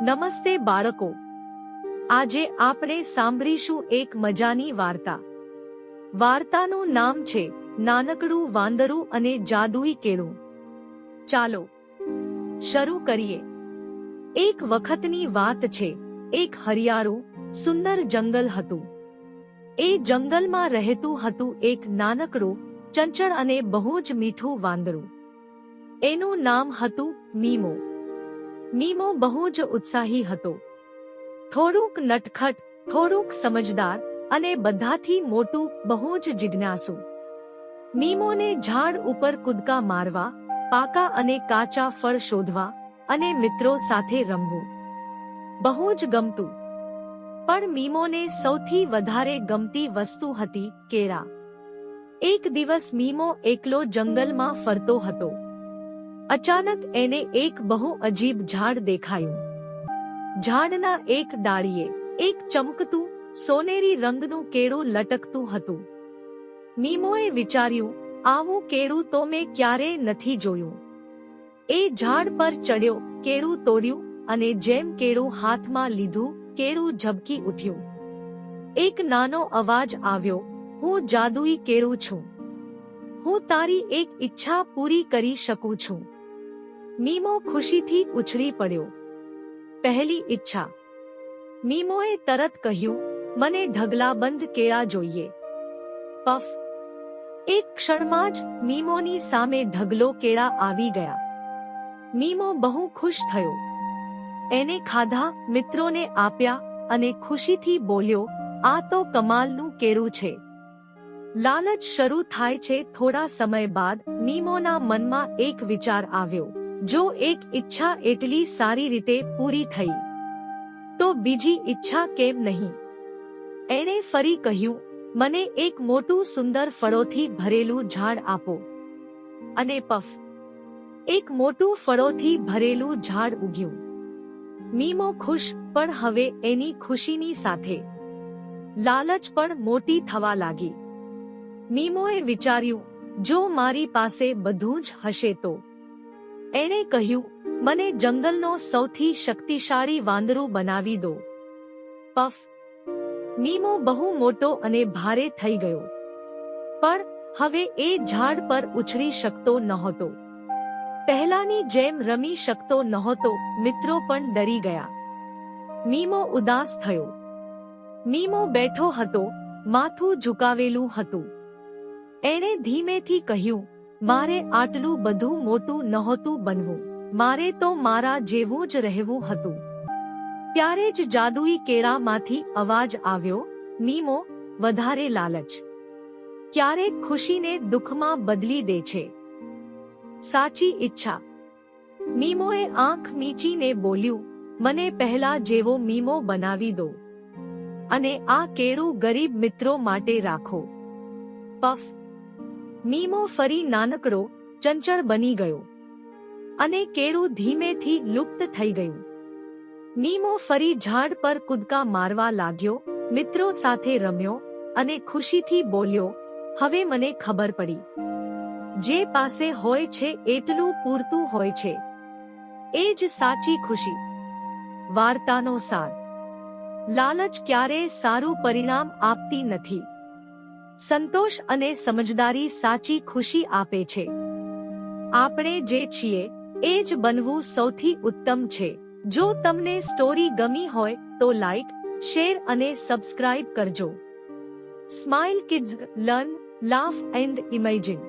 નમસ્તે બાળકો, આજે આપણે સાંભળીશું એક મજાની વાર્તા. વાર્તાનું નામ છે નાનકડું વાંદરું અને જાદુઈ કેળું. ચાલો શરૂ કરીએ. એક વખતની વાત છે. એક હરિયાળું સુંદર જંગલ હતું. એ જંગલમાં રહેતું હતું એક નાનકડું, ચંચળ અને બહુ જ મીઠું વાંદરું. એનું નામ હતું મીમો. મીમો બહુ જ ઉત્સાહી હતો. થોડુંક નટખટ, થોડુંક સમજદાર અને બધાથી મોટું બહુ જ જિજ્ઞાસુ. મીમોને ઝાડ ઉપર કૂદકા મારવા, પાકા અને કાચા ફળ શોધવા અને મિત્રો સાથે રમવું બહુ જ ગમતું. પણ મીમોને સૌથી વધારે ગમતી વસ્તુ હતી કેળા. એક દિવસ મીમો એકલો જંગલમાં ફરતો હતો. અચાનક એને એક બહુ અજીબ ઝાડ દેખાયું. ઝાડના એક ડાળીએ એક ચમકતું, સોનેરી રંગનું કેળું લટકતું હતું. મીમોએ વિચાર્યું, આવું કેળું તો મેં ક્યારેય નથી જોયું. એ ઝાડ પર ચડ્યો, કેળું તોડ્યું અને જેમ કેળું હાથમાં લીધું, કેળું ઝબકી ઉઠ્યું. એક નાનો અવાજ આવ્યો, હું જાદુઈ કેળું છું. હું તારી એક ઈચ્છા પૂરી કરી શકું છું. મીમો ખુશીથી ઉછળી પડ્યો. પહેલી ઈચ્છા. મીમોએ તરત કહ્યું, મને ઢગલાબંધ કેળા જોઈએ. પફ! એક ક્ષણમાં જ મીમોની સામે ઢગલો કેળા આવી ગયા. મીમો બહુ ખુશ થયો. એને ખાધા, મિત્રોને આપ્યા અને ખુશીથી બોલ્યો, આ તો કમાલનું કેળું છે. લાલચ શરૂ થાય છે. થોડા સમય બાદ મીમોના મનમાં એક વિચાર આવ્યો, જો એક ઈચ્છા એટલી સારી રીતે પૂરી થઈ, તો બીજી ઈચ્છા કેમ નહીં? એણે ફરી કહ્યું, મને એક મોટું સુંદર ફળોથી ભરેલું ઝાડ આપો. અને પફ! એક મોટું ફળોથી ભરેલું ઝાડ ઉગ્યું. મીમો ખુશ, પણ હવે એની ખુશીની સાથે લાલચ પણ મોટી થવા લાગી. મીમોએ વિચાર્યું, જો મારી પાસે બધું જ હશે તો. એણે કહ્યું, મને જંગલનો સૌથી શક્તિશાળી વાંદરું બનાવી દો. પફ! મીમો બહુ મોટો અને ભારે થઈ ગયો. પણ હવે એ ઝાડ પર ઉછળી શકતો નહોતો. પહેલાની જેમ રમી શકતો નહોતો. મિત્રો પણ ડરી ગયા. મીમો ઉદાસ થયો. મીમો બેઠો હતો, માથું ઝુકાવેલું હતું. એણે ધીમેથી કહ્યું, મારે આટલું બધું મોટું નહોતું બનવું. મારે તો મારા જેવું જ રહેવું હતું. ત્યારે જ જાદુઈ કેળામાંથી અવાજ આવ્યો, મીમો, વધારે લાલચ ક્યારેક ખુશીને દુઃખમાં બદલી દે છે. સાચી ઈચ્છા. મીમોએ આંખ મીચીને બોલ્યું, મને પહેલા જેવો મીમો બનાવી દો. અને આ કેળું ગરીબ મિત્રો માટે રાખો. પફ! મીમો ફરી નાનકડો, ચંચળ બની ગયો. અને કેળું ધીમેથી લુપ્ત થઈ ગયું. મીમો ફરી ઝાડ પર કૂદકા મારવા લાગ્યો, મિત્રો સાથે રમ્યો અને ખુશીથી બોલ્યો, હવે મને ખબર પડી, જે પાસે હોય છે એટલું પૂરતું હોય છે. એ જ સાચી ખુશી. વાર્તાનો સાર. લાલચ ક્યારેય સારું પરિણામ આપતી નથી. સંતોષ અને સમજદારી સાચી ખુશી આપે છે. આપણે જે છીએ એ જ બનવું સૌથી ઉત્તમ છે. જો તમને સ્ટોરી ગમી હોય તો લાઈક, શેર અને સબસ્ક્રાઇબ કરજો. Smile kids, learn, laugh and imagine.